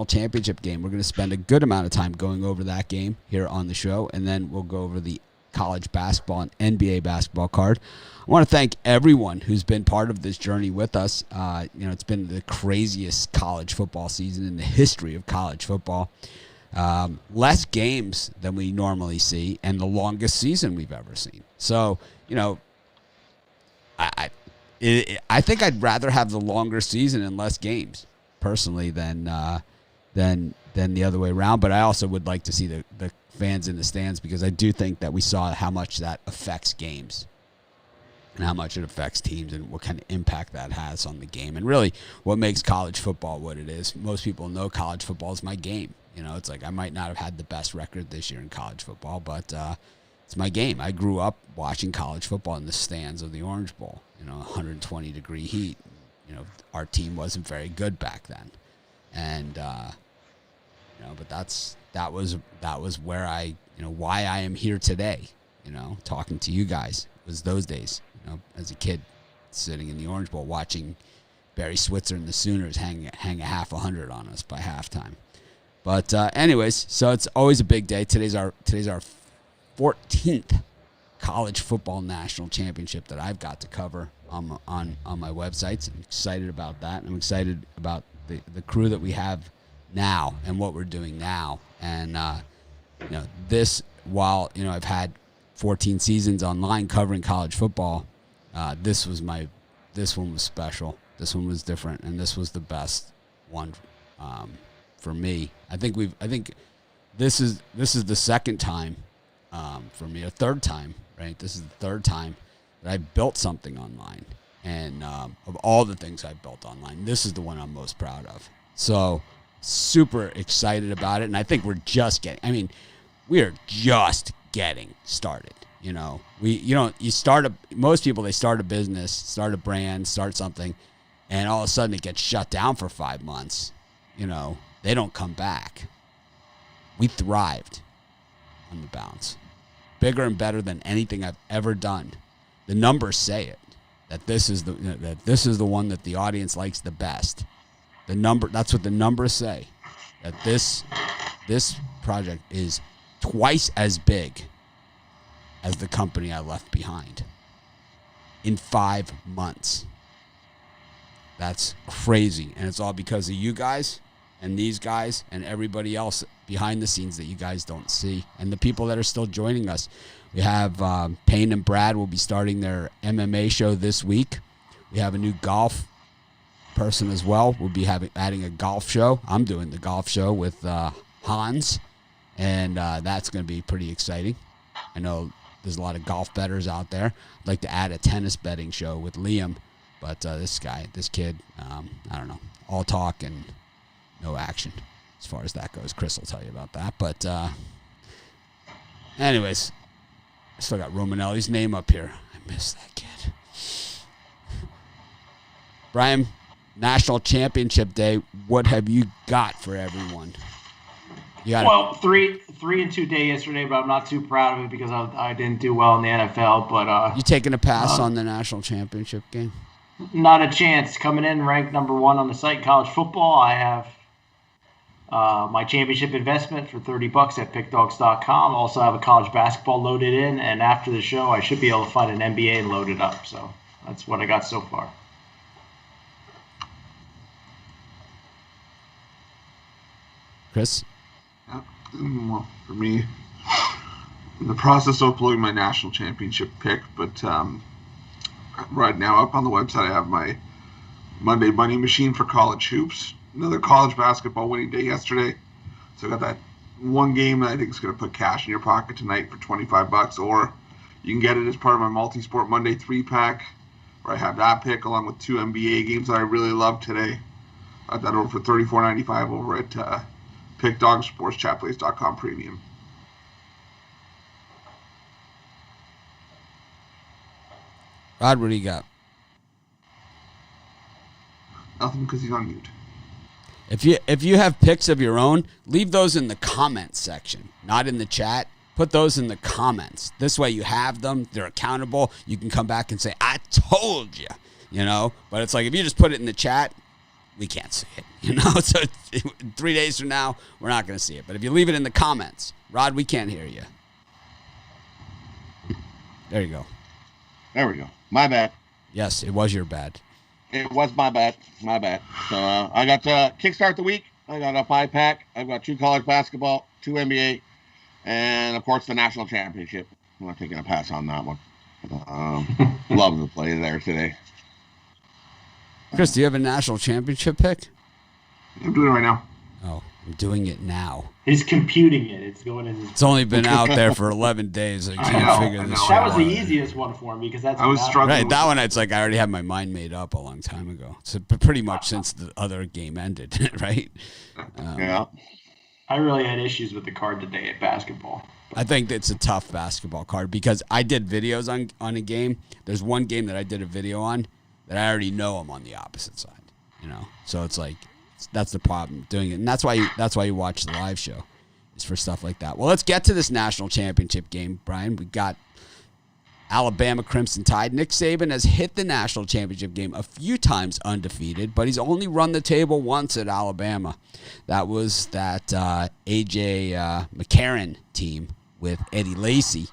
championship game. We're going to spend a good amount of time going over that game here on the show, and then we'll go over the college basketball and NBA basketball card. I want to thank everyone who's been part of this journey with us. It's been the craziest college football season in the history of college football. Less games than we normally see, and the longest season we've ever seen. So, I think I'd rather have the longer season and less games, personally, than the other way around. But I also would like to see the fans in the stands, because I do think that we saw how much that affects games and how much it affects teams and what kind of impact that has on the game. And really what makes college football what it is. Most people know college football is my game. It's like I might not have had the best record this year in college football, but it's my game. I grew up watching college football in the stands of the Orange Bowl, 120-degree heat. Our team wasn't very good back then. And, but that was where I, why I am here today, talking to you guys. It was those days, as a kid sitting in the Orange Bowl watching Barry Switzer and the Sooners hang a half 100 on us by halftime. But anyways, so it's always a big day. Today's our 14th college football national championship that I've got to cover on my websites. I'm excited about that. I'm excited about the crew that we have now and what we're doing now. And this, while I've had 14 seasons online covering college football, this one was special. This one was different, and this was the best one for me. I think this is the second time for me, a third time, right? This is the third time that I built something online, and of all the things I built online, this is the one I'm most proud of. So super excited about it, and I think we are just getting started. Most people, they start a business, start a brand, start something, and all of a sudden it gets shut down for 5 months. They don't come back. We thrived on the bounce. Bigger and better than anything I've ever done. The numbers say it, that this is the one that the audience likes the best. That's what the numbers say, that this project is twice as big as the company I left behind in 5 months. That's crazy, and it's all because of you guys and these guys and everybody else behind the scenes that you guys don't see, and the people that are still joining us. We have Payne and Brad will be starting their MMA show this week. We have a new golf person as well. We'll be adding a golf show. I'm doing the golf show with Hans, and that's going to be pretty exciting. I know there's a lot of golf bettors out there. I'd like to add a tennis betting show with Liam, but this kid, I don't know, all talk and no action as far as that goes. Chris will tell you about that. But anyways, I still got Romanelli's name up here. I miss that kid. Brian, National Championship Day, what have you got for everyone? Well, 3-2 day yesterday, but I'm not too proud of it because I didn't do well in the NFL. But you taking a pass on the National Championship game? Not a chance. Coming in ranked number 1 on the site, college football. I have my championship investment for $30 at pickdogs.com. Also have a college basketball loaded in, and after the show, I should be able to find an NBA and load it up. So that's what I got so far. Chris? Well, for me, in the process of uploading my national championship pick, but right now up on the website I have my Monday Money Machine for college hoops. Another college basketball winning day yesterday. So I got that one game that I think is going to put cash in your pocket tonight for $25, or you can get it as part of my multi-sport Monday 3-pack, where I have that pick along with 2 NBA games that I really love today. I got that over for $34.95 over at pickdogsportschatplace.com premium. Rod, what do you got? Nothing, because he's on mute. If you have picks of your own, leave those in the comments section, not in the chat. Put those in the comments. This way you have them. They're accountable. You can come back and say, I told you, But it's like if you just put it in the chat, we can't see it. So 3 days from now, we're not going to see it. But if you leave it in the comments, Rod, we can't hear you. There you go. There we go. My bad. Yes, it was your bad. It was my bad. My bad. So I got to kickstart the week. I got a 5-pack. I've got 2 college basketball, 2 NBA, and, of course, the national championship. I'm not taking a pass on that one. Love the play there today. Chris, do you have a national championship pick? I'm doing it right now. Oh, I'm doing it now. He's computing it. It's going in his. It's only been out there for 11 days. So you can't figure this shit That was out. the easiest one for me because that's. I was struggling. Right, that one, it's like I already had my mind made up a long time ago. So pretty much since the other game ended, right? Yeah. I really had issues with the card today at basketball. I think it's a tough basketball card because I did videos on a game. There's one game that I did a video on that I already know I'm on the opposite side, So it's like that's the problem doing it, and that's why you watch the live show, is for stuff like that. Well, let's get to this national championship game, Brian. We got Alabama Crimson Tide. Nick Saban has hit the national championship game a few times undefeated, but he's only run the table once at Alabama. That was that A.J. McCarron team with Eddie Lacy.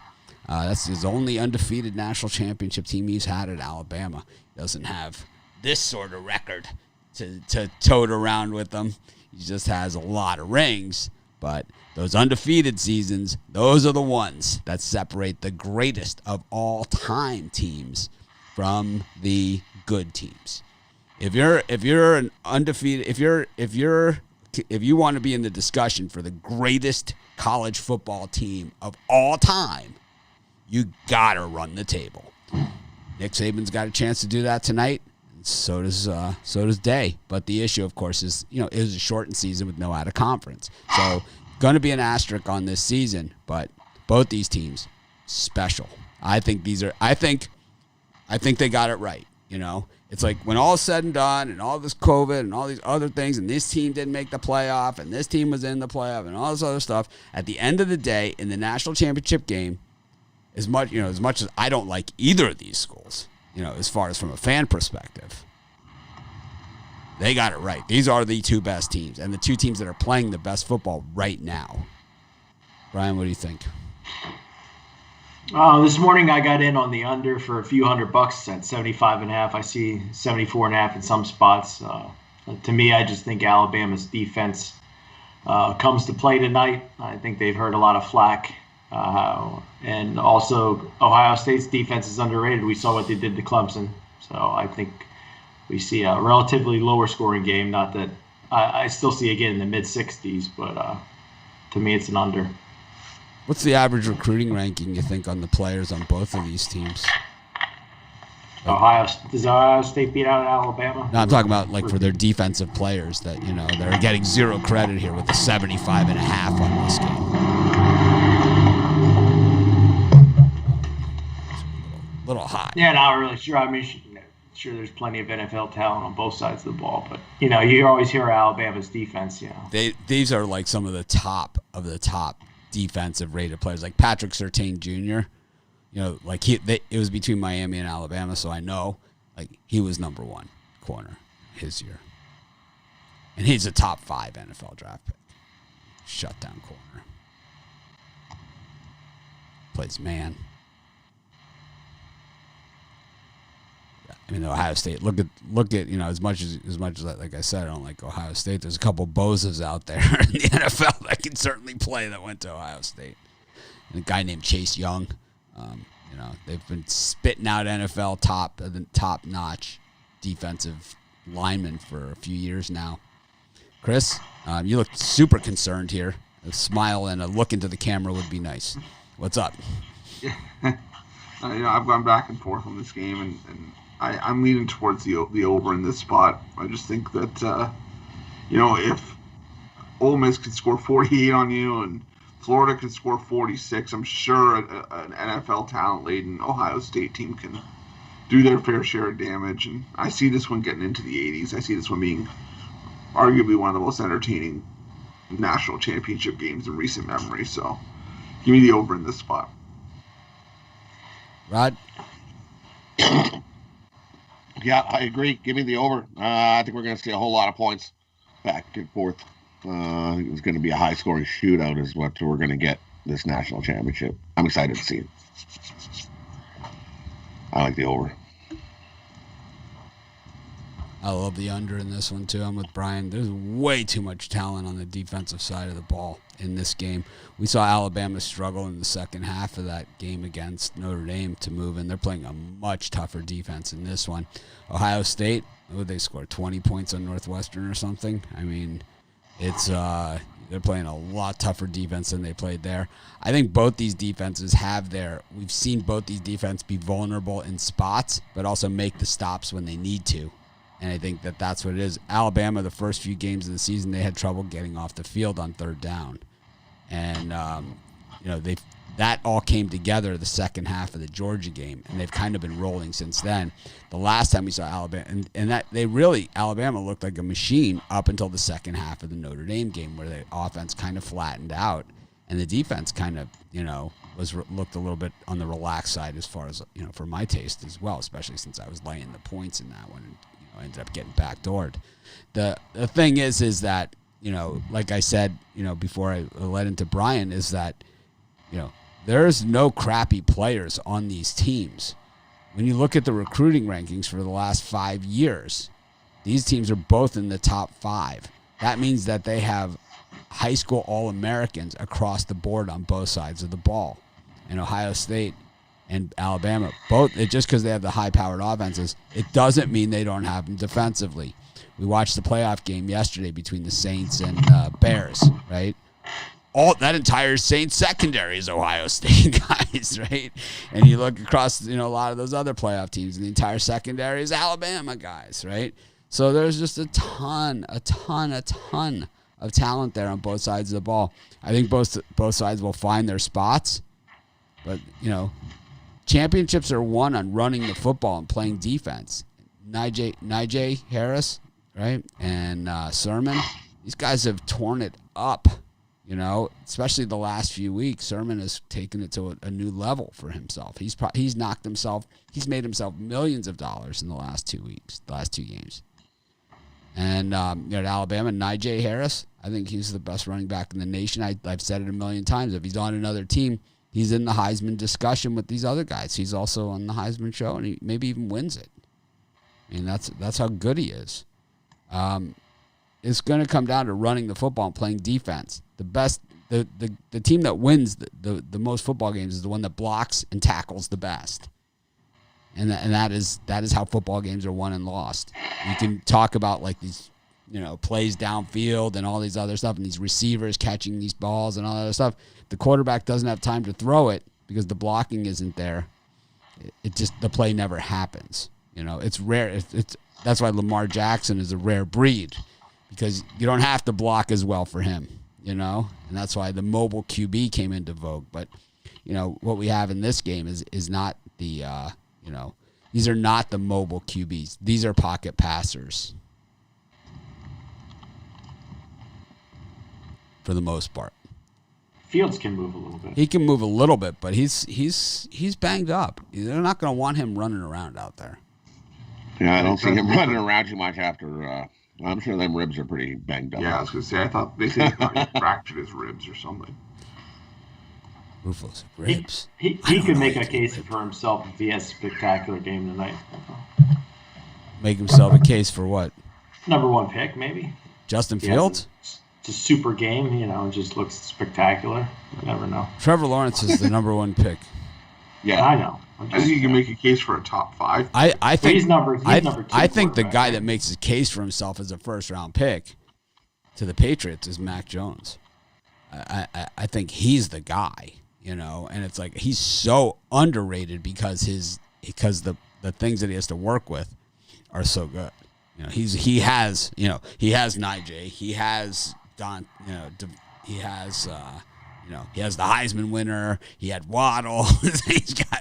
That's his only undefeated national championship team he's had at Alabama. He doesn't have this sort of record to tote around with them. He just has a lot of rings, but those undefeated seasons, those are the ones that separate the greatest of all time teams from the good teams. If you're an undefeated, if you want to be in the discussion for the greatest college football team of all time, you gotta run the table. Nick Saban's got a chance to do that tonight. So does Day. But the issue, of course, is it was a shortened season with no out of conference. So going to be an asterisk on this season. But both these teams, special. I think they got it right. It's like when all is said and done, and all this COVID and all these other things, and this team didn't make the playoff, and this team was in the playoff, and all this other stuff. At the end of the day, in the national championship game, as much as I don't like either of these schools, as far as from a fan perspective, they got it right. These are the two best teams, and the two teams that are playing the best football right now. Brian, what do you think? This morning I got in on the under for a few $100 at 75.5. I see 74.5 in some spots. To me, I just think Alabama's defense comes to play tonight. I think they've heard a lot of flack. And also, Ohio State's defense is underrated. We saw what they did to Clemson. So I think we see a relatively lower scoring game. Not that I still see again in the mid-60s, but to me it's an under. What's the average recruiting ranking, you think, on the players on both of these teams? Does Ohio State beat out Alabama? No, I'm talking about for their defensive players that, they're getting zero credit here with the 75.5 on this game. Little high. Yeah, not really sure. I mean, sure, there's plenty of NFL talent on both sides of the ball, but you always hear Alabama's defense. These are like some of the top defensive rated players, like Patrick Surtain Jr. It was between Miami and Alabama, so I know he was number one corner his year, and he's a top 5 NFL draft pick, shutdown corner, plays man. I mean, Ohio State. Look at as much as like I said, I don't like Ohio State. There's a couple bozos out there in the NFL that can certainly play that went to Ohio State. And a guy named Chase Young. They've been spitting out NFL top notch defensive linemen for a few years now. Chris, you look super concerned here. A smile and a look into the camera would be nice. What's up? I've gone back and forth on this game, and I'm leaning towards the over in this spot. I just think that, if Ole Miss could score 48 on you and Florida could score 46, I'm sure an NFL talent-laden Ohio State team can do their fair share of damage. And I see this one getting into the 80s. I see this one being arguably one of the most entertaining national championship games in recent memory. So give me the over in this spot. Rod? Yeah, I agree. Give me the over. I think we're going to see a whole lot of points back and forth. I think it's going to be a high-scoring shootout is what we're going to get this national championship. I'm excited to see it. I like the over. I love the under in this one, too. I'm with Brian. There's way too much talent on the defensive side of the ball in this game. We saw Alabama struggle in the second half of that game against Notre Dame to move in. They're playing a much tougher defense in this one. Ohio State, they scored 20 points on Northwestern or something. I mean, it's they're playing a lot tougher defense than they played there. I think both these defenses we've seen both these defenses be vulnerable in spots, but also make the stops when they need to. And I think that's what it is. Alabama, the first few games of the season, they had trouble getting off the field on third down. And, that all came together the second half of the Georgia game, and they've kind of been rolling since then. The last time we saw Alabama, Alabama looked like a machine up until the second half of the Notre Dame game, where the offense kind of flattened out, and the defense kind of, looked a little bit on the relaxed side as far as, for my taste as well, especially since I was laying the points in that one, and I ended up getting backdoored. The thing is that, like I said, before I led into Brian, is that, there's no crappy players on these teams. When you look at the recruiting rankings for the last 5 years, these teams are both in the top 5. That means that they have high school All-Americans across the board on both sides of the ball. And Ohio State and Alabama, just because they have the high-powered offenses, it doesn't mean they don't have them defensively. We watched the playoff game yesterday between the Saints and Bears, right? That entire Saints secondary is Ohio State guys, right? And you look across, a lot of those other playoff teams, and the entire secondary is Alabama guys, right? So there's just a ton of talent there on both sides of the ball. I think both sides will find their spots, but championships are won on running the football and playing defense. Najee Harris, right, and Sermon, these guys have torn it up. Especially the last few weeks, Sermon has taken it to a new level for himself. He's made himself millions of dollars in the last 2 games. And at Alabama, Najee Harris, I think he's the best running back in the nation. I've said it a million times. If he's on another team, he's in the Heisman discussion with these other guys. He's also on the Heisman show, and he maybe even wins it. I mean, that's how good he is. It's going to come down to running the football and playing defense. The team that wins the most football games is the one that blocks and tackles the best. And that is how football games are won and lost. You can talk about like these, plays downfield and all these other stuff, and these receivers catching these balls and all that other stuff. The quarterback doesn't have time to throw it because the blocking isn't there. The play never happens. It's rare. That's why Lamar Jackson is a rare breed, because you don't have to block as well for him, and that's why the mobile QB came into vogue. But, what we have in this game is not the, these are not the mobile QBs. These are pocket passers for the most part. Fields can move a little bit. He can move a little bit, but he's banged up. They're not going to want him running around out there. Yeah, I don't see him running around too much after. I'm sure them ribs are pretty banged up. Yeah, I was going to say, I thought they said he fractured his ribs or something. Rufus ribs. He could make a case for himself if he has a spectacular game tonight. Make himself a case for what? Number 1 pick, maybe. Justin Fields? It's a super game, just looks spectacular. You never know. Trevor Lawrence is the number 1 pick. Yeah, I know. I think you can make a case for a top 5. I think he's number 2. I think the guy that makes a case for himself as a first-round pick to the Patriots is Mac Jones. I think he's the guy, and it's like he's so underrated because the things that he has to work with are so good. He has Najee, he has Don, he has he has the Heisman winner. He had Waddle.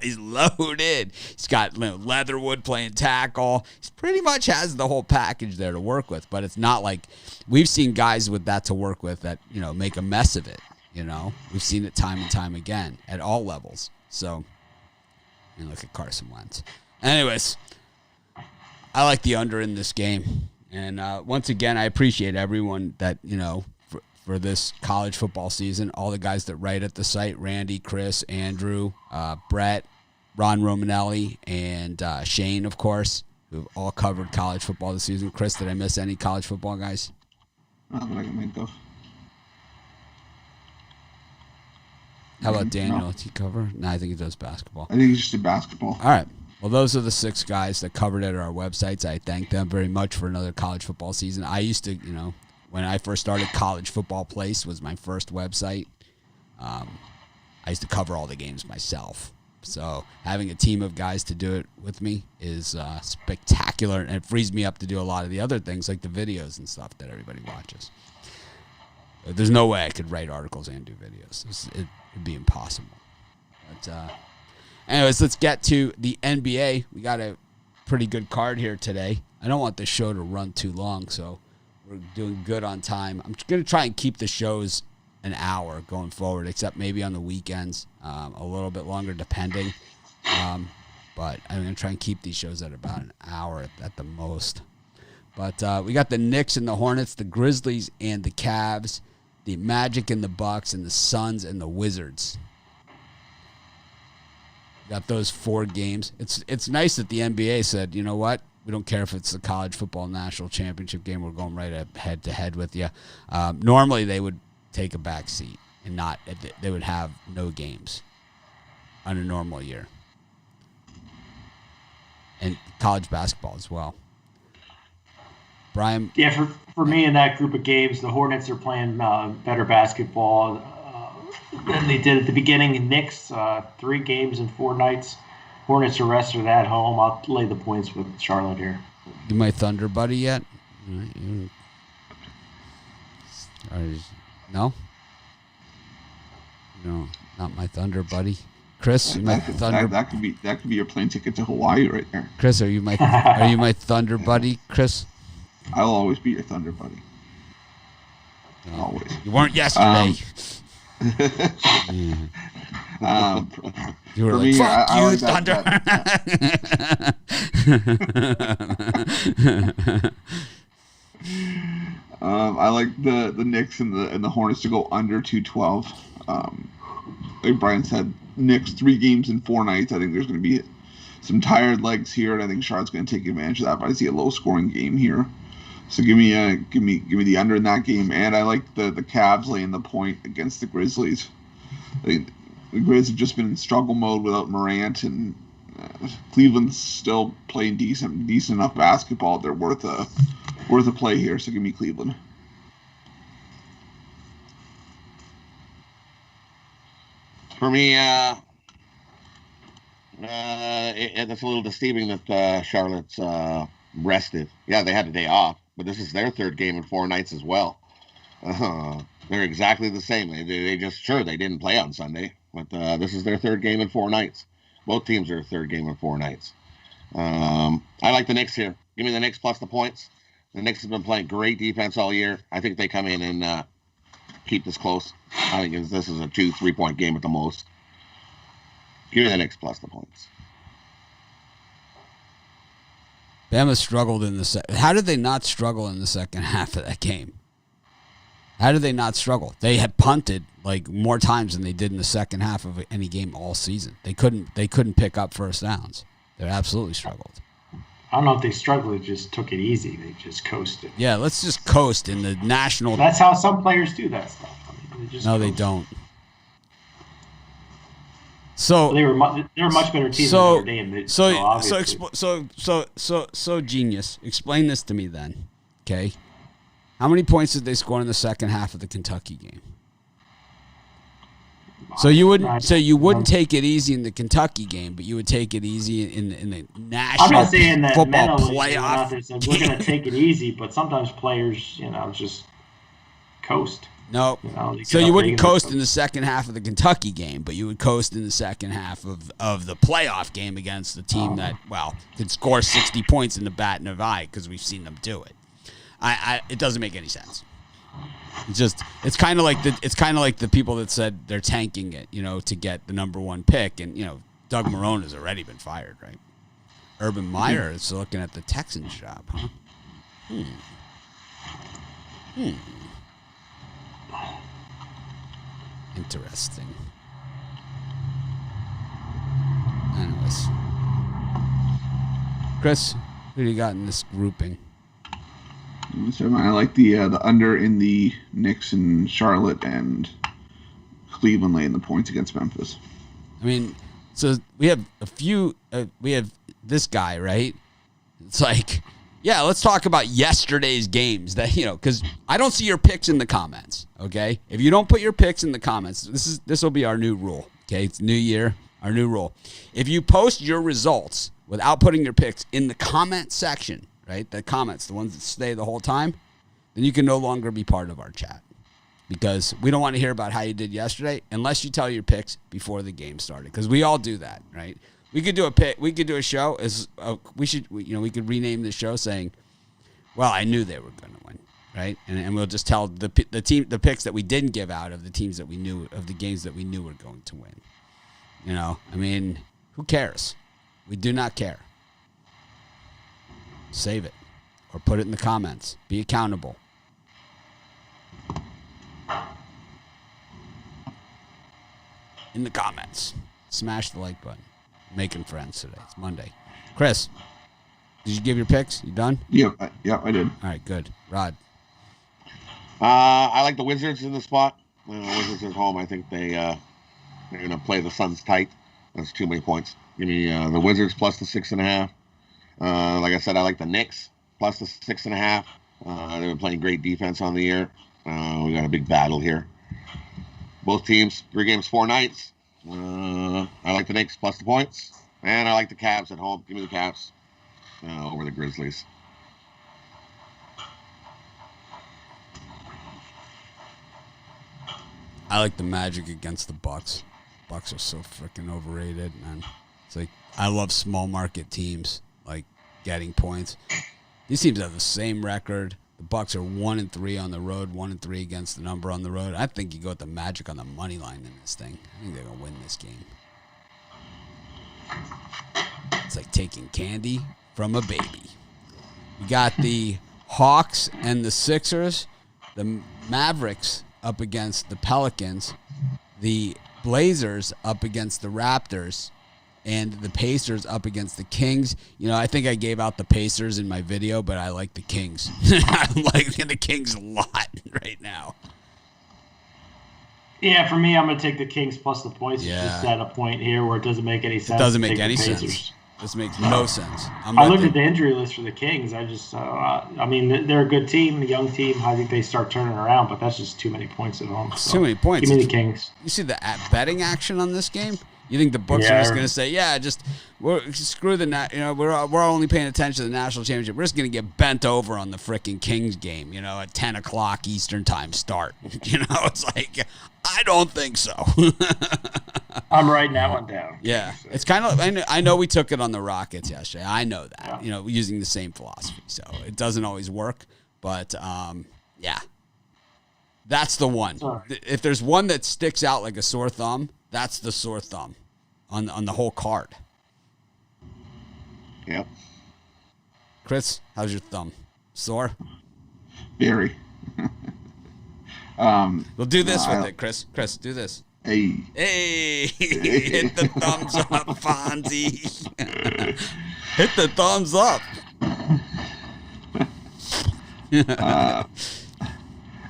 He's loaded. He's got Leatherwood playing tackle. He pretty much has the whole package there to work with. But it's not like we've seen guys with that to work with that make a mess of it. We've seen it time and time again at all levels. So, look at Carson Wentz. Anyways, I like the under in this game. And once again, I appreciate everyone that, for this college football season, all the guys that write at the site, Randy, Chris, Andrew, Brett, Ron Romanelli, and Shane, of course, who've all covered college football this season. Chris, did I miss any college football guys? Not that I can think of. How about Daniel? No. Does he cover? No, I think he does basketball. I think he's just did basketball. All right. Well, those are the 6 guys that covered it at our websites. I thank them very much for another college football season. I used to, when I first started, College Football Place was my first website. I used to cover all the games myself. So having a team of guys to do it with me is spectacular, and it frees me up to do a lot of the other things like the videos and stuff that everybody watches. There's no way I could write articles and do videos. It'd be impossible. But anyways, let's get to the NBA. We got a pretty good card here today. I don't want the show to run too long, so we're doing good on time. I'm going to try and keep the shows an hour going forward, except maybe on the weekends, a little bit longer depending. But I'm going to try and keep these shows at about an hour at the most. But we got the Knicks and the Hornets, the Grizzlies and the Cavs, the Magic and the Bucks, and the Suns and the Wizards. Got those 4 games. It's nice that the NBA said, you know what? We don't care if it's the college football national championship game. We're going right head to head with you. Normally they would take a back seat and they would have no games on a normal year. And college basketball as well. Brian? Yeah, for me in that group of games, the Hornets are playing better basketball than they did at the beginning. And Knicks, 3 games in 4 nights. Hornets the rest are at home. I'll lay the points with Charlotte here. You my Thunder buddy yet? No? No, not my Thunder buddy. Chris, you my Thunder. That could be your plane ticket to Hawaii right there. Chris, are you my Thunder buddy, Chris? I'll always be your Thunder buddy. No, always. You weren't yesterday. You were like, me, fuck I you, like Thunder. I like the Knicks and the Hornets to go under 212. Like Brian said, Knicks 3 games in 4 nights. I think there's going to be some tired legs here, and I think Charlotte's going to take advantage of that. But I see a low scoring game here, so give me the under in that game. And I like the Cavs laying the point against the Grizzlies. The Grizzlies have just been in struggle mode without Morant, and Cleveland's still playing decent enough basketball. They're worth a play here. So give me Cleveland. For me, it's a little deceiving that Charlotte's rested. Yeah, they had a day off, but this is their 3rd game in 4 nights as well. They're exactly the same. They just, they didn't play on Sunday, but this is their 3rd game in 4 nights. Both teams are 3rd game in 4 nights. I like the Knicks here. Give me the Knicks plus the points. The Knicks have been playing great defense all year. I think they come in and keep this close. I think this is a 2-3 point game at the most. Give me the Knicks plus the points. Bama struggled in the second. How did they not struggle in the second half of that game? How did they not struggle? They had punted like more times than they did in the second half of any game all season. They couldn't pick up first downs. They absolutely struggled. I don't know if they struggled. They just took it easy. They just coasted. Yeah, let's just coast in the national. That's how some players do that stuff. I mean, they don't. So they were much better team than Notre Dame. So genius. Explain this to me then. Okay, how many points did they score in the second half of the Kentucky game? So you wouldn't take it easy in the Kentucky game, but you would take it easy in the national I'm not saying that football playoff. We're going to take it easy, but sometimes players, just coast. No. So you wouldn't coast in the second half of the Kentucky game, but you would coast in the second half of the playoff game against the team that, could score 60 points in the bat and of eye, because we've seen them do it. It doesn't make any sense. It's kind of like the people that said they're tanking it, to get the number 1 pick, and Doug Marrone has already been fired, right? Urban Meyer is looking at the Texans job, huh? Interesting. Anyways. Chris, who do you got in this grouping? So I like the under in the Knicks and Charlotte and Cleveland laying the points against Memphis. I mean, so we have a few. We have this guy, right? It's like, yeah, let's talk about yesterday's games. That because I don't see your picks in the comments. Okay, if you don't put your picks in the comments, this will be our new rule. Okay, it's new year, our new rule. If you post your results without putting your picks in the comment section, right? The comments, the ones that stay the whole time, then you can no longer be part of our chat. Because we don't want to hear about how you did yesterday unless you tell your picks before the game started. Because we all do that, right? We could do a pick. We could do a show. We could rename the show saying, "Well, I knew they were going to win," right? And we'll just tell the picks that we didn't give out of the teams that we knew of the games that we knew were going to win. I mean, who cares? We do not care. Save it or put it in the comments. Be accountable. In the comments. Smash the like button. Making friends today. It's Monday. Chris, did you give your picks? You done? Yep, I did. All right, good. Rod. I like the Wizards in the spot. Wizards at home. I think they're going to play the Suns tight. That's too many points. Give me the Wizards plus the 6.5. Like I said, I like the Knicks plus the 6.5. They've been playing great defense on the year. We got a big battle here. Both teams, 3 games, 4 nights. I like the Knicks plus the points. And I like the Cavs at home. Give me the Cavs over the Grizzlies. I like the Magic against the Bucks. Bucks are so freaking overrated, man. It's like, I love small market teams, like getting points. These teams have the same record. The Bucks are 1-3 on the road, 1-3 against the number on the road. I think you go with the Magic on the money line in this thing. I think they're gonna win this game. It's like taking candy from a baby. You got the Hawks and the Sixers, the Mavericks up against the Pelicans, the Blazers up against the Raptors, and the Pacers up against the Kings. I think I gave out the Pacers in my video, but I like the Kings. I'm liking the Kings a lot right now. Yeah, for me, I'm going to take the Kings plus the points. Yeah. Just at a point here where it doesn't make any sense. It doesn't to make take any the sense. Pacers. This makes no sense. I looked at the injury list for the Kings. I just, I mean, they're a good team, a young team. I think they start turning around, but that's just too many points at home. It's too many points. Give me the Kings. You see the betting action on this game? You think the books are just going to say, yeah, screw the, we're only paying attention to the national championship. We're just going to get bent over on the freaking Kings game, at 10 o'clock Eastern time start. It's like, I don't think so. I'm writing that one down. Yeah. It's kind of, I know we took it on the Rockets yesterday. I know that, using the same philosophy. So it doesn't always work, but yeah. That's the one. If there's one that sticks out like a sore thumb, that's the sore thumb on the whole card. Yep. Chris, how's your thumb? Sore? Very. We'll do this with it, Chris. Chris, do this. Hey. Hey. Hit the thumbs up, Fonzie. Hit the thumbs up.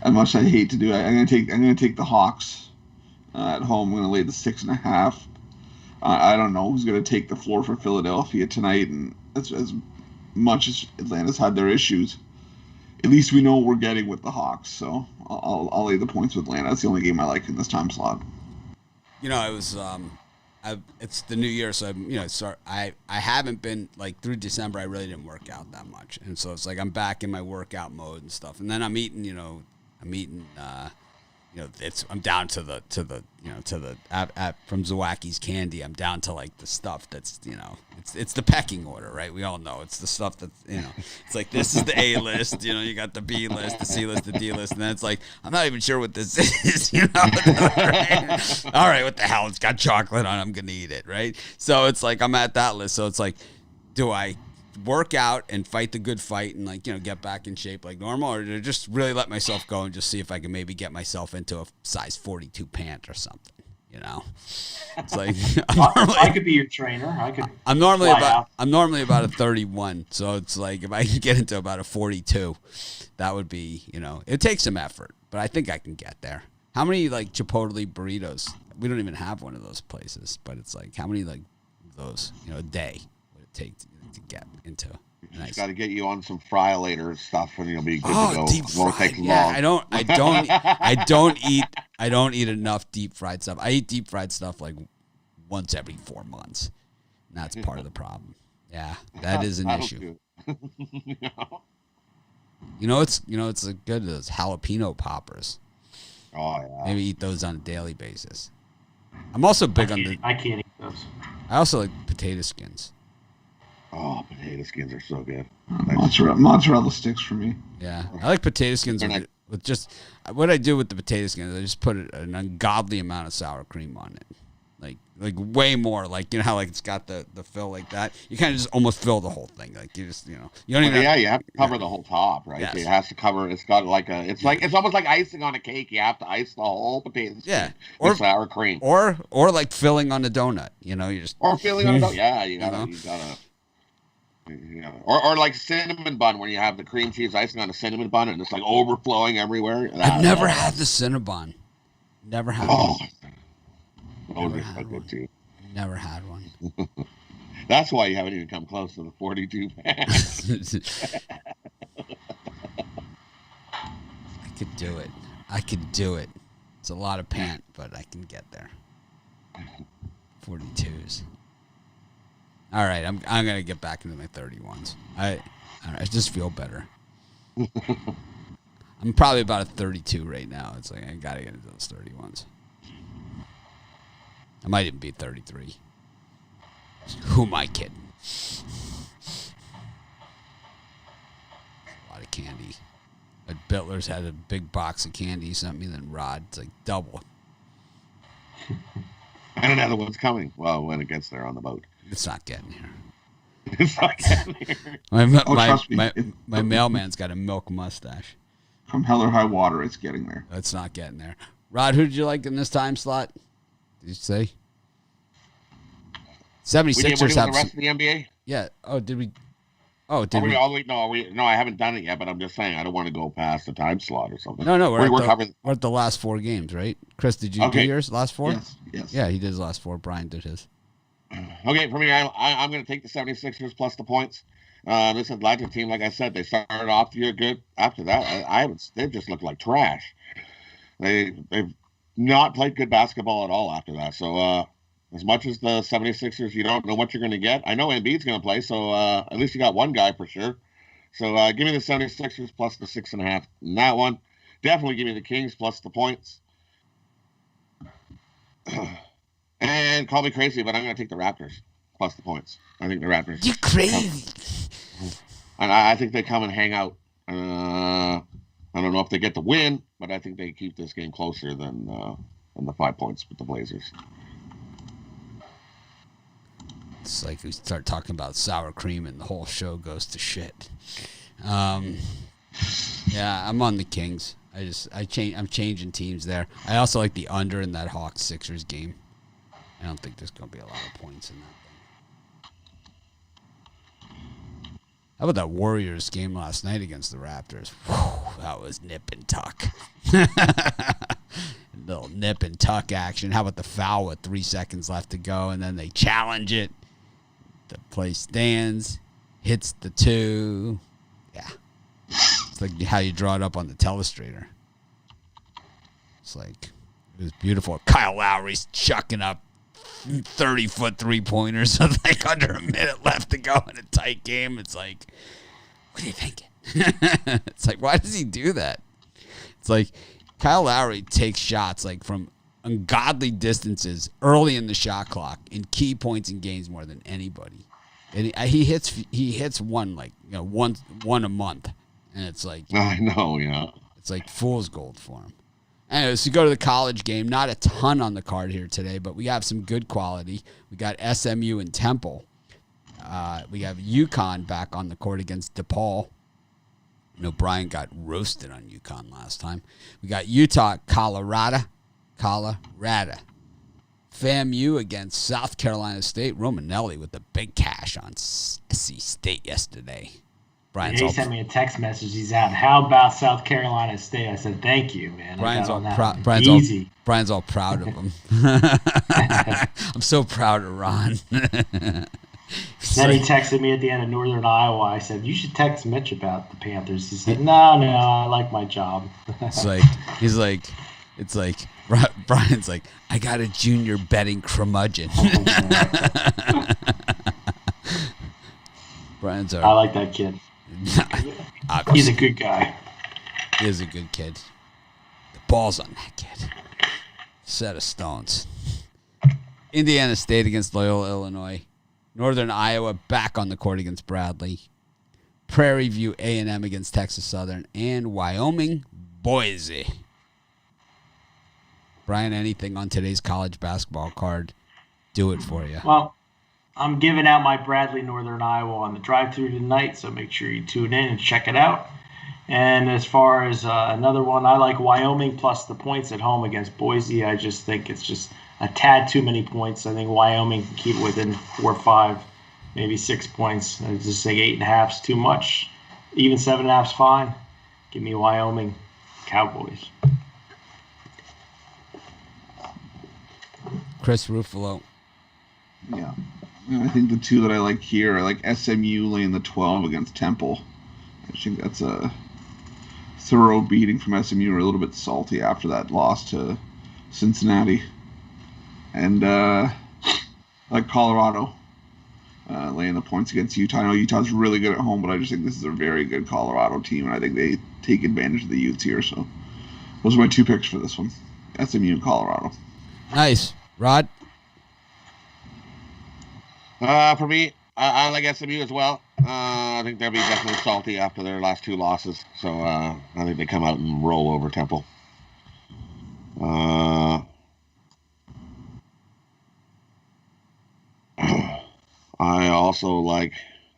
As much as I hate to do it, I'm gonna take the Hawks at home. I'm gonna lay the 6.5. I don't know who's gonna take the floor for Philadelphia tonight, and as much as Atlanta's had their issues, at least we know what we're getting with the Hawks. So I'll lay the points with Atlanta. That's the only game I like in this time slot. It's the new year, so I haven't been through December. I really didn't work out that much, and so it's like I'm back in my workout mode and stuff. And then I'm eating. I'm down to the from Zawacki's Candy. I'm down to the stuff that's it's the pecking order, right? We all know it's the stuff that it's like this is the A list. You got the B list, the C list, the D list, and then it's like I'm not even sure what this is. Right? All right, what the hell? It's got chocolate on it. I'm gonna eat it, right? So it's like I'm at that list. So it's like do I work out and fight the good fight and like, get back in shape like normal, or do I just really let myself go and just see if I can maybe get myself into a size 42 pant or something? It's like I could be your trainer. I'm normally about a 31, so it's like if I can get into about a 42, that would be, it takes some effort, but I think I can get there. How many like Chipotle burritos? We don't even have one of those places, but it's like how many like those, a day would it take to get into? Nice. Just got to get you on some fry-later stuff, and you'll be good to go. Deep Won't fried. take long. I don't eat enough deep fried stuff. I eat deep fried stuff like once every 4 months. And that's part of the problem. Yeah, that is an issue. It's good those jalapeno poppers. Oh yeah. Maybe eat those on a daily basis. I'm also big I can't eat those. I also like potato skins. Oh, potato skins are so good. Mozzarella sticks for me. Yeah, I like potato skins with just what I do with the potato skins. I just put an ungodly amount of sour cream on it, like way more. Like how like it's got the fill like that. You kind of just almost fill the whole thing. Like you just you don't even. You have to cover the whole top, right? Yes. It has to cover. It's got like it's almost like icing on a cake. You have to ice the whole potato skin with sour cream, or like filling on a donut. You just or filling on a donut. Yeah, you gotta. Or like cinnamon bun when you have the cream cheese icing on a cinnamon bun and it's like overflowing everywhere. I've never had the Cinnabon. Never had one. Those are so good too. Never had one. That's why you haven't even come close to the 42 pounds. I could do it. It's a lot of pant, but I can get there. 42s. All right, I'm gonna get back into my 31s. I just feel better. I'm probably about a 32 right now. It's like I gotta get into those 31s. I might even be 33. Who am I kidding? A lot of candy. But Bittler's had a big box of candy. He sent me, then Rod. It's like double. And another one's coming. Well, when it gets there on the boat. It's not getting here. It's not getting here. My mailman's got a milk mustache. From hell or high water, it's getting there. It's not getting there. Rod, who did you like in this time slot? Did you say? 76ers have the rest of the NBA? Yeah. Oh, did we? No, I haven't done it yet, but I'm just saying I don't want to go past the time slot or something. No, we're at the last 4 games, right? Chris, did you do yours last 4? Yes. Yeah, he did his last 4. Brian did his. Okay, for me, I'm going to take the 76ers plus the points. This Atlanta team, like I said, they started off the year good. After that, they've just looked like trash. They've not played good basketball at all after that. So as much as the 76ers, you don't know what you're going to get. I know Embiid's going to play, so at least you got one guy for sure. So give me the 76ers plus the 6.5 in that one. Definitely give me the Kings plus the points. And call me crazy, but I'm going to take the Raptors plus the points. I think the Raptors. You crazy. And I think they come and hang out. I don't know if they get the win, but I think they keep this game closer than the 5 points with the Blazers. It's like we start talking about sour cream and the whole show goes to shit. Yeah, I'm on the Kings. I'm changing teams there. I also like the under in that Hawks Sixers game. I don't think there's going to be a lot of points in that thing. How about that Warriors game last night against the Raptors? Whew, that was nip and tuck. Little nip and tuck action. How about the foul with 3 seconds left to go, and then they challenge it. The play stands, hits the 2. Yeah. It's like how you draw it up on the telestrator. It's like, it was beautiful. Kyle Lowry's chucking up 30-foot 3-pointers with like under a minute left to go in a tight game. It's like, what are you thinking? It's like, why does he do that? It's like Kyle Lowry takes shots like from ungodly distances early in the shot clock in key points in games more than anybody. And he hits one a month, and it's like, I know, yeah. It's like fool's gold for him. Anyways, so go to the college game. Not a ton on the card here today, but we have some good quality. We got SMU and Temple. We have UConn back on the court against DePaul. You know, Brian got roasted on UConn last time. We got Utah, Colorado. FAMU against South Carolina State. Romanelli with the big cash on SC State yesterday. Brian's he sent me a text message. He's out. How about South Carolina State? I said, thank you, man. Brian's all proud of him. I'm so proud of Ron. Then he texted me at the end of Northern Iowa. I said, you should text Mitch about the Panthers. He said, no, I like my job. Brian's like, I got a junior betting curmudgeon. I like that kid. He's a good guy. He is a good kid. The ball's on that kid. Set of stones. Indiana State against Loyola, Illinois. Northern Iowa back on the court against Bradley. Prairie View A&M against Texas Southern. And Wyoming, Boise. Brian, anything on today's college basketball card? Do it for you. Well, I'm giving out my Bradley Northern Iowa on the drive-thru tonight, so make sure you tune in and check it out. And as far as another one, I like Wyoming plus the points at home against Boise. I just think it's just a tad too many points. I think Wyoming can keep it within 4 or 5, maybe 6 points. I just think 8.5 is too much. Even 7.5 is fine. Give me Wyoming Cowboys. Chris Ruffalo. Yeah. I think the two that I like here, I like SMU laying the 12 against Temple. I think that's a thorough beating from SMU. We're a little bit salty after that loss to Cincinnati. And I like Colorado laying the points against Utah. I know Utah's really good at home, but I just think this is a very good Colorado team, and I think they take advantage of the youths here. So those are my 2 picks for this one, SMU and Colorado. Nice. Rod? For me, I like SMU as well. I think they'll be definitely salty after their last 2 losses. So I think they come out and roll over Temple. I also like.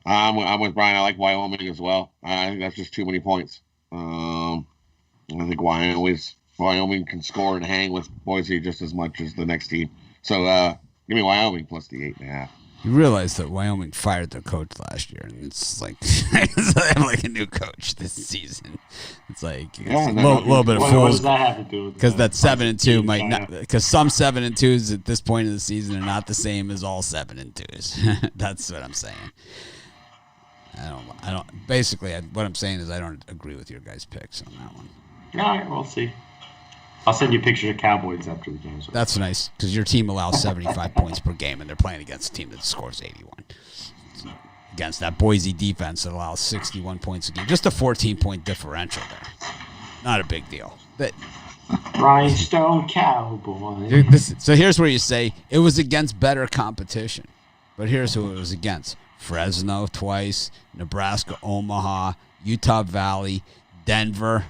I'm with Brian. I like Wyoming as well. I think that's just too many points. I think Wyoming can score and hang with Boise just as much as the next team. So give me Wyoming plus the 8.5. You realize that Wyoming fired their coach last year, and it's like they have like a new coach this season. It's like a little bit of fools. What does that have to do with? Because that 7-2 might not. Because some 7-2s at this point in the season are not the same as all 7-2s. That's what I'm saying. I don't. Basically, what I'm saying is I don't agree with your guys' picks on that one. All right, we'll see. I'll send you pictures of Cowboys after the game. That's nice, because your team allows 75 points per game, and they're playing against a team that scores 81. So against that Boise defense that allows 61 points a game. Just a 14-point differential there. Not a big deal. But Rhinestone Cowboy. So here's where you say it was against better competition. But here's who it was against. Fresno twice, Nebraska, Omaha, Utah Valley, Denver,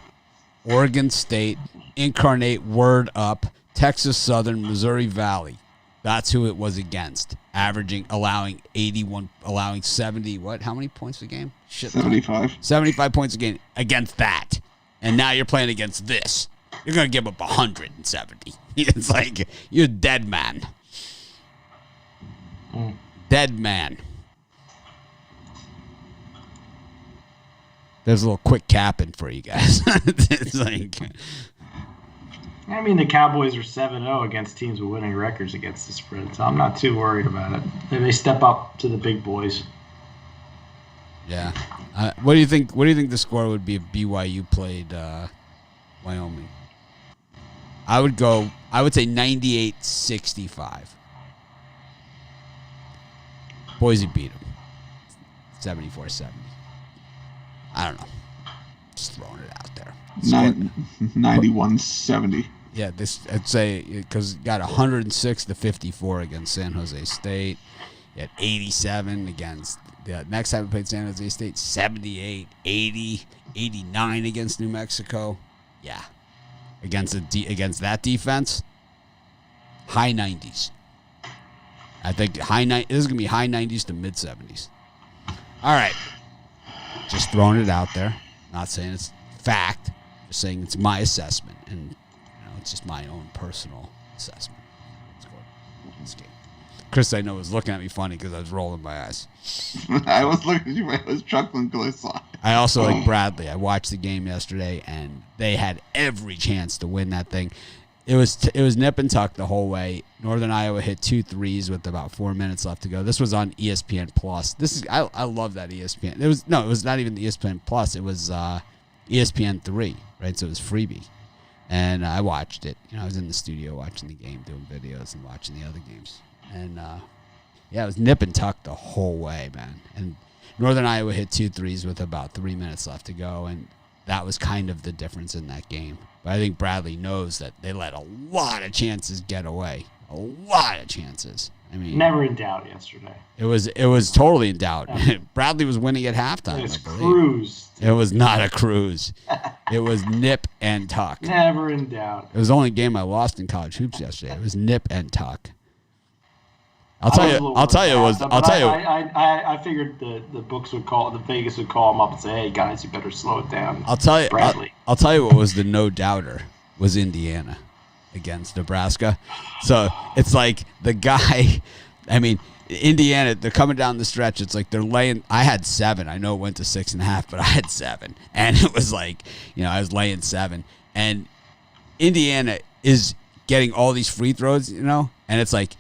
Oregon State, Incarnate, Word Up, Texas Southern, Missouri Valley. That's who it was against. Allowing 70, what? How many points a game? 75. 75 points a game against that. And now you're playing against this. You're going to give up 170. It's like, you're a dead man. Dead man. There's a little quick capping for you guys. It's like, I mean, the Cowboys are 7-0 against teams with winning records against the spread, so I'm not too worried about it. They step up to the big boys. Yeah. What do you think? What do you think the score would be if BYU played Wyoming? I would say 98-65. Boise beat them 74-70. I don't know. Just throwing it out there. 91-70. Yeah, I'd say because got 106-54 against San Jose State. You had 87 against the next time we played San Jose State. 78, 80, 89 against New Mexico. Yeah, against that defense, high 90s. I think this is going to be high 90s to mid 70s. All right. Just throwing it out there. Not saying it's fact. Just saying it's my assessment. And it's just my own personal assessment. Let's go to this game. Chris, I know, was looking at me funny because I was rolling my eyes. I was looking at you. I was chuckling because I saw it. I also like Bradley. I watched the game yesterday, and they had every chance to win that thing. It was nip and tuck the whole way. Northern Iowa hit 2 threes with about 4 minutes left to go. This was on ESPN Plus. I love that ESPN. It was not even the ESPN Plus. It was ESPN 3, right? So it was freebie, and I watched it. I was in the studio watching the game, doing videos and watching the other games, and it was nip and tuck the whole way, man. And Northern Iowa hit 2 threes with about 3 minutes left to go, and that was kind of the difference in that game. But I think Bradley knows that they let a lot of chances get away. A lot of chances. I mean, never in doubt yesterday. It was totally in doubt. Yeah. Bradley was winning at halftime. It was cruise. It was not a cruise. It was nip and tuck. Never in doubt. It was the only game I lost in college hoops yesterday. It was nip and tuck. I figured the books would call, the Vegas would call him up and say, "Hey guys, you better slow it down." I'll tell you. Bradley. I'll tell you what was the no doubter was Indiana against Nebraska. So it's like the guy. I mean, Indiana. They're coming down the stretch. It's like they're laying. I had 7. I know it went to 6.5, but I had 7, and it was like I was laying 7, and Indiana is getting all these free throws, and it's like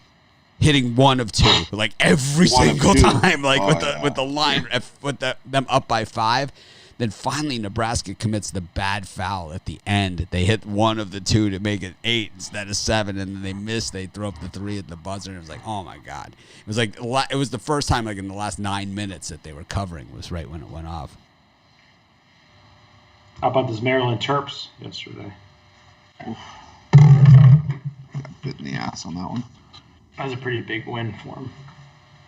hitting 1 of 2, like every single time, like with the line, with them up by 5. Then finally Nebraska commits the bad foul at the end. They hit 1 of the 2 to make it 8 instead of 7, and then they miss. They throw up the 3 at the buzzer, and it was like, oh my god! It was like it was the first time like in the last 9 minutes that they were covering was right when it went off. How about this Maryland Terps yesterday? Got bit in the ass on that one. That was a pretty big win for them.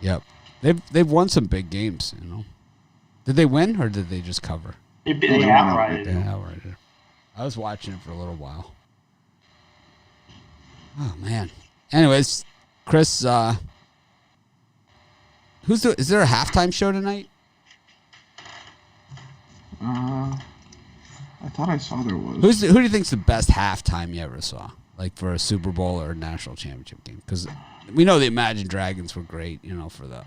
Yep, they've won some big games. Did they win or did they just cover? They outrighted. They outrighted. I was watching it for a little while. Oh man. Anyways, Chris, is there a halftime show tonight? I thought I saw there was. Who do you think's the best halftime you ever saw? Like for a Super Bowl or a national championship game? Because we know the Imagine Dragons were great, for the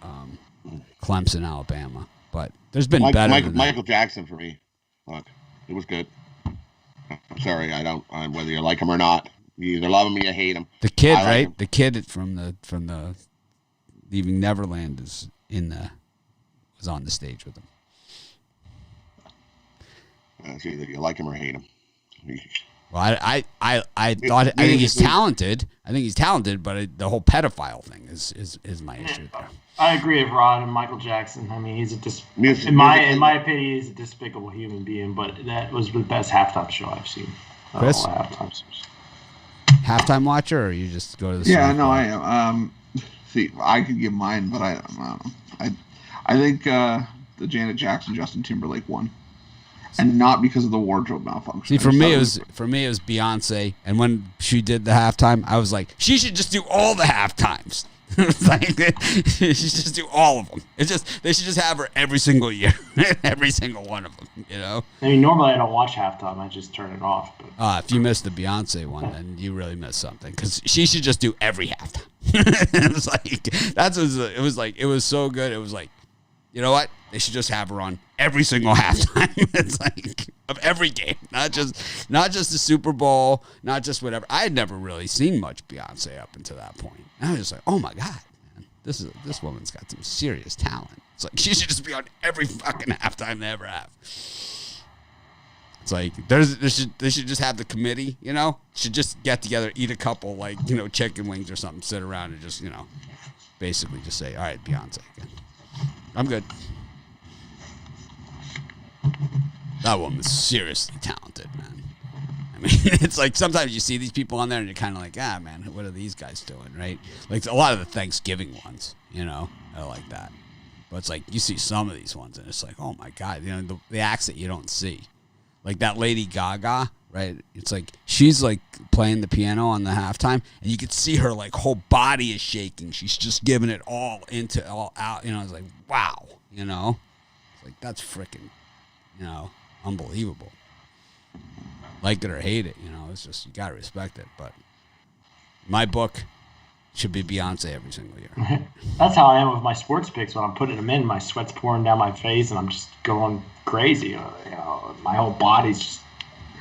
Clemson, Alabama. But there's been better than that. Michael Jackson for me. Look, it was good. I'm sorry, whether you like him or not. You either love him or you hate him. The kid, right? The kid from the Leaving Neverland was on the stage with him. It's either you like him or hate him. Well, I think he's talented. I think he's talented, but the whole pedophile thing is my issue there. I agree with Rod and Michael Jackson. I mean, in my opinion, he's a despicable human being. But that was the best halftime show I've seen. Chris, halftime watcher, or you just go to the? Yeah, no, I am. See, I could give mine, but I think the Janet Jackson Justin Timberlake one. And not because of the wardrobe malfunction. See, for me it was Beyonce, and when she did the halftime, I was like, she should just do all the halftimes. She should just do all of them. They should just have her every single year, every single one of them. I mean, normally I don't watch halftime; I just turn it off. But if you missed the Beyonce one, then you really missed something because she should just do every halftime. It was like it was so good. It was like, you know what? They should just have her on every single halftime. It's like of every game, not just the Super Bowl, not just whatever. I had never really seen much Beyonce up until that point. And I was just like, oh my god, man, this woman's got some serious talent. It's like she should just be on every fucking halftime they ever have. It's like they should just have the committee, should just get together, eat a couple chicken wings or something, sit around and just basically just say, all right, Beyonce again. I'm good. That woman's seriously talented, man. I mean, it's like sometimes you see these people on there and you're kind of like, man, what are these guys doing, right? Like a lot of the Thanksgiving ones, I like that. But it's like you see some of these ones and it's like, oh my God, the acts that you don't see. Like that Lady Gaga, right? It's like she's like playing the piano on the halftime, and you could see her like whole body is shaking. She's just giving it all out. You know, it's like wow. You know, it's like that's freaking, you know, unbelievable. Like it or hate it, you know, it's just you gotta respect it. But my book should be Beyonce every single year. That's how I am with my sports picks. When I'm putting them in, my sweat's pouring down my face, and I'm just going crazy. You know, my whole body's just.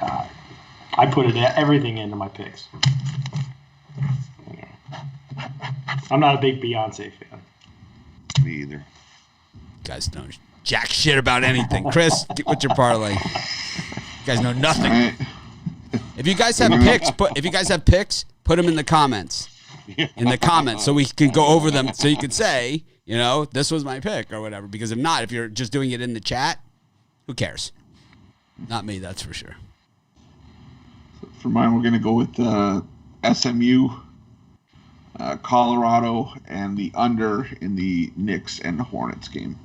I put everything into my picks. I'm not a big Beyonce fan. Me either. You guys don't jack shit about anything. Chris, what's your parlay? You guys know nothing. If you guys have picks, put them in the comments. In the comments, so we can go over them. So you could say, you know, this was my pick or whatever. Because if not, if you're just doing it in the chat, who cares? Not me, that's for sure. For mine, we're going to go with SMU, Colorado, and the under in the Knicks and the Hornets game.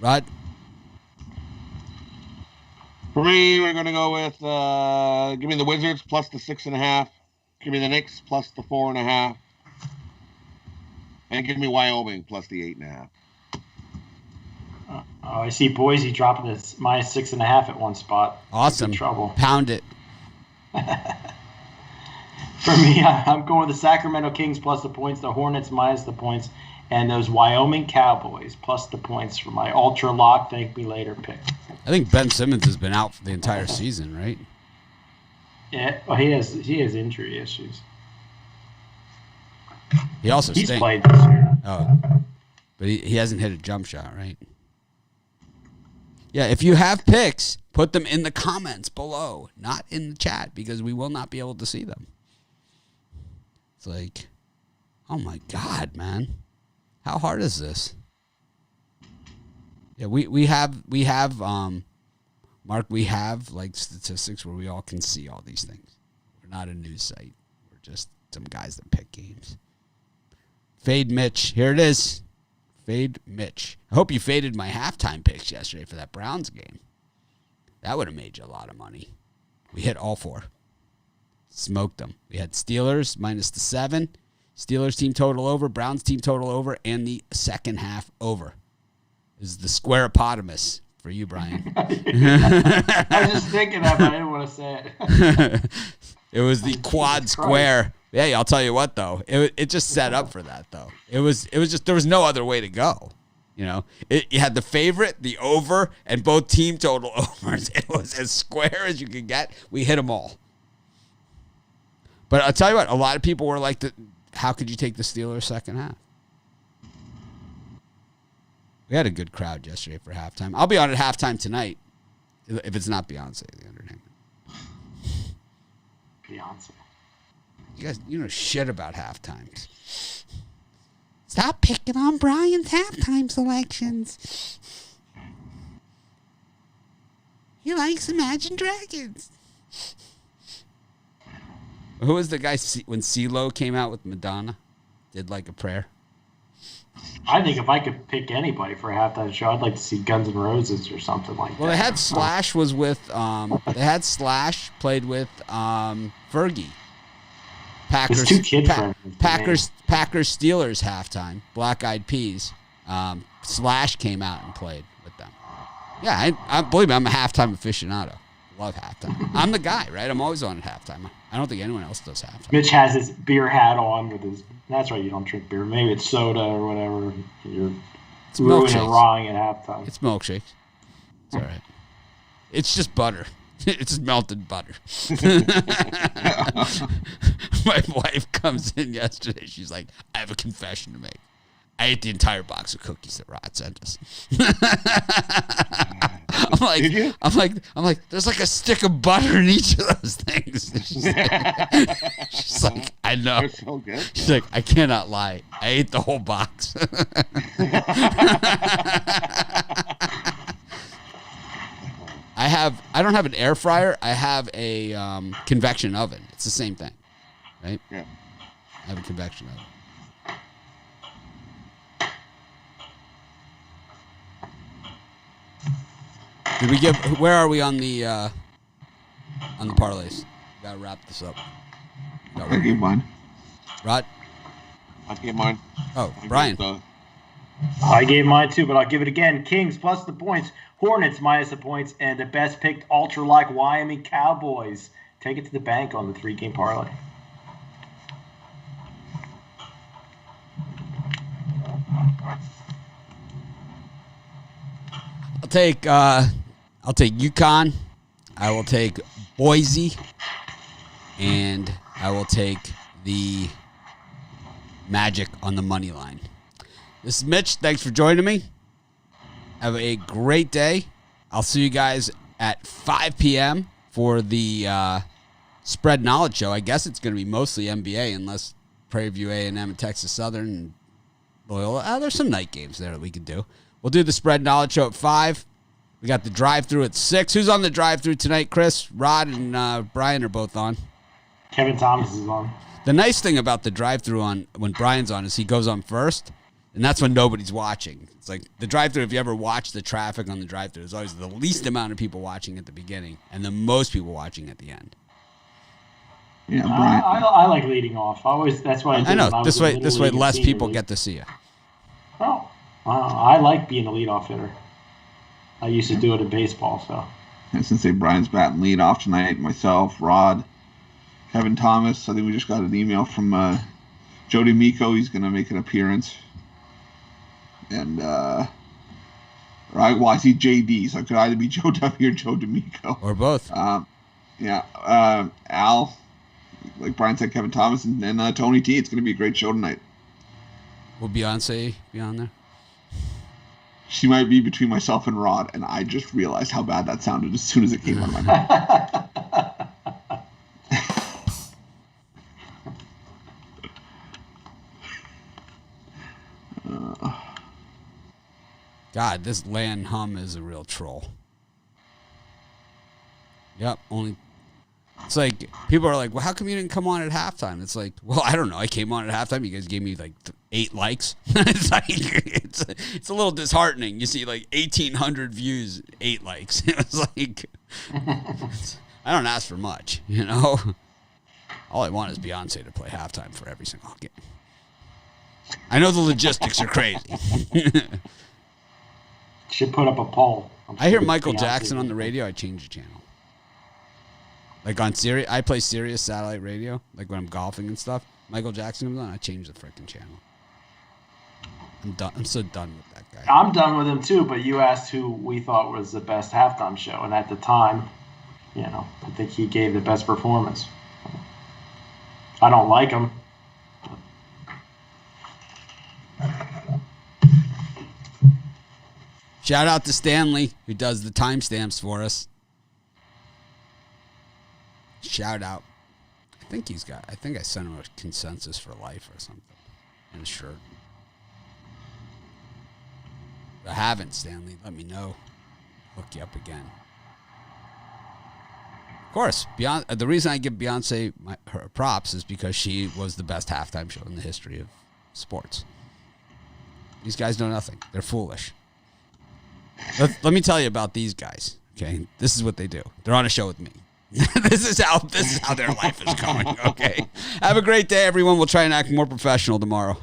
Rod? For me, we're going to go with give me the Wizards plus the 6.5. Give me the Knicks plus the 4.5. And give me Wyoming plus the 8.5. I see Boise dropping this minus 6.5 at one spot. Awesome. Trouble. Pound it. For me, I'm going with the Sacramento Kings plus the points, the Hornets minus the points, and those Wyoming Cowboys plus the points for my ultra lock thank me later pick. I think Ben Simmons has been out for the entire season, right? Yeah, well, he has injury issues. He also He's stinks. played this year. Oh, but he hasn't hit a jump shot, right? Yeah, if you have picks, put them in the comments below, not in the chat, because we will not be able to see them. It's like, oh my God, man. How hard is this? Yeah, we have Mark, we have like statistics where we all can see all these things. We're not a news site. We're just some guys that pick games. Fade Mitch. Here it is. Fade Mitch. I hope you faded my halftime picks yesterday for that Browns game. That would have made you a lot of money. We hit all four. Smoked them. We had Steelers minus the 7. Steelers team total over. Browns team total over. And the second half over. This is the squareopotamus for you, Brian. I was just thinking that, but I didn't want to say it. It was the quad square. Yeah, I'll tell you what though. It just set up for that though. It was just there was no other way to go. You know, you had the favorite, the over, and both team total overs. It was as square as you could get. We hit them all. But I'll tell you what, a lot of people were like, how could you take the Steelers second half? We had a good crowd yesterday for halftime. I'll be on at halftime tonight if it's not Beyonce, the entertainment. Beyonce. You guys, you know shit about halftimes. Stop picking on Brian's halftime selections. He likes Imagine Dragons. Who was the guy when CeeLo came out with Madonna? Did like a prayer? I think if I could pick anybody for a halftime show, I'd like to see Guns N' Roses or something like that. Well, they had Slash was with, they had Slash played with Fergie. Packers, too kid-friendly. Packers Steelers halftime. Black Eyed Peas. Slash came out and played with them. Yeah, I believe me, I'm a halftime aficionado. Love halftime. I'm the guy, right? I'm always on at halftime. I don't think anyone else does halftime. Mitch has his beer hat on with his. That's right, you don't drink beer. Maybe it's soda or whatever. You're ruining and wrong at halftime. It's milkshakes. It's all right. It's just butter. It's just melted butter. My wife comes in yesterday. She's like, I have a confession to make. I ate the entire box of cookies that Rod sent us. I'm like, there's like a stick of butter in each of those things. She's like, I know. They're so good. She's like, I cannot lie. I ate the whole box. I don't have an air fryer. I have a convection oven. It's the same thing, right? Yeah. I have a convection oven. Did we give? Where are we on the parlays? Gotta wrap this up. I gave mine. Rod? I gave mine. Oh, Brian. I gave mine too, but I'll give it again. Kings plus the points, Hornets minus the points, and the best picked ultra like Wyoming Cowboys. Take it to the bank on the 3-game parlay. I'll take UConn. I will take Boise, and I will take the Magic on the money line. This is Mitch. Thanks for joining me. Have a great day. I'll see you guys at 5 p.m. for the Spread Knowledge Show. I guess it's going to be mostly NBA unless Prairie View A&M and Texas Southern and Loyola. There's some night games there that we could do. We'll do the Spread Knowledge Show at 5. We got the drive-through at 6. Who's on the drive-through tonight, Chris? Rod and Brian are both on. Kevin Thomas is on. The nice thing about the drive-through on when Brian's on is he goes on first, and that's when nobody's watching. It's like the drive-through, if you ever watch the traffic on the drive-through, there's always the least amount of people watching at the beginning and the most people watching at the end. Yeah, Brian. I like leading off. That's what I do. I know. This way less people get to see you. Oh, I like being a leadoff hitter. I used to do it in baseball, so. And since Brian's batting lead off tonight, myself, Rod, Kevin Thomas. I think we just got an email from Joe D'Amico. He's going to make an appearance. And, I see JD, so it could either be Joe W or Joe D'Amico. Or both. Al, like Brian said, Kevin Thomas, and Tony T. It's going to be a great show tonight. Will Beyonce be on there? She might be between myself and Rod, and I just realized how bad that sounded as soon as it came out of my mouth. God, this Lan Hum is a real troll. Yep, it's like, people are like, well, how come you didn't come on at halftime? It's like, well, I don't know. I came on at halftime. You guys gave me like 8 likes. It's like, it's a little disheartening. You see like 1,800 views, 8 likes. It was like, I don't ask for much, you know? All I want is Beyonce to play halftime for every single game. I know the logistics are crazy. Should put up a poll. I hear Michael Jackson on the radio. I change the channel. Like on Sirius, I play Sirius satellite radio. Like when I'm golfing and stuff. Michael Jackson comes on, I change the freaking channel. I'm done. I'm so done with that guy. I'm done with him too. But you asked who we thought was the best halftime show, and at the time, I think he gave the best performance. I don't like him. Shout out to Stanley, who does the timestamps for us. Shout out. I think I sent him a consensus for life or something in his shirt. If I haven't, Stanley, let me know. Hook you up again. Of course, the reason I give Beyonce her props is because she was the best halftime show in the history of sports. These guys know nothing. They're foolish. Let me tell you about these guys. Okay, this is what they do. They're on a show with me. This is how their life is going. Okay, have a great day, everyone. We'll try and act more professional tomorrow.